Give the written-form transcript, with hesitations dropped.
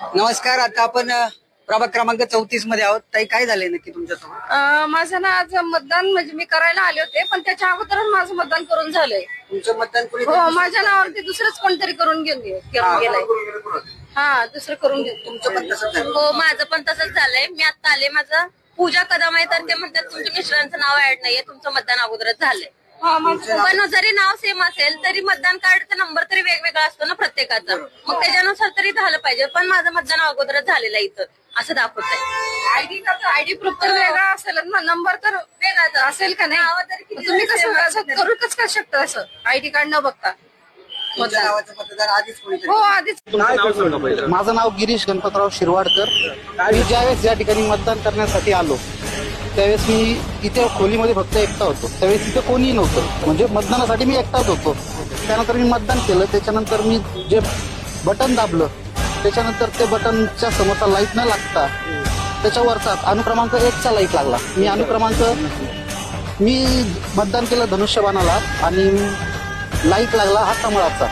नमस्कार. आता आपण प्रभाग क्रमांक 34 मध्ये आहोत. ताई, काय झालंय नक्की तुमच्यासोबत? माझं ना आज मतदान म्हणजे मी करायला आले होते, पण त्याच्या अगोदरच माझं मतदान करून झालंय. तुमचं मतदान कोणी? हो, माझ्या नावावरती दुसरंच कोणतरी करून गेलंय. हा, दुसरं करून गेलं. तुमचं पण तसंच झालं? हो, माझं पण तसंच झालंय. मी आता आले, माझं पूजा कदम आहे, तर ते म्हणतात तुमच्या मिस्टरांचं नाव ऍड नाहीये, तुमचं मतदान अगोदरच झालंय. पण जरी नाव सेम असेल तरी मतदान कार्डचा नंबर तरी वेगवेगळा असतो ना प्रत्येकाचा, मग त्याच्यानुसार तरी झालं पाहिजे. पण माझं मतदान अगोदरच झालेलं आहे इथं असं दाखवत आहे. आयडी प्रूफ तर वेगळा असेल ना, नंबर तर वेगळाच असेल का नाही? तुम्ही कसं करू काय शकता असं आयडी कार्ड न बघता? तुमच्या नावाचं मतदान आधीच कोणीतरी? हो, आधीच. माझं नाव गिरीश गणपतराव शिरवाडकर. मी ज्यावेळेस ज्या ठिकाणी मतदान करण्यासाठी आलो त्यावेळेस मी इथे खोलीमध्ये फक्त एकटा होतो. त्यावेळेस इथे कोणीही नव्हतं, म्हणजे मतदानासाठी मी एकटाच होतो. त्यानंतर मी मतदान केलं. त्याच्यानंतर मी जे बटन दाबलं, त्याच्यानंतर ते बटनच्या समोरचा लाईट न लागता त्याच्यावरचा अनुक्रमांक 1चा लाईट लागला. मी मतदान केलं धनुष्यबाणाला आणि लाईट लागला हा कमळाचा.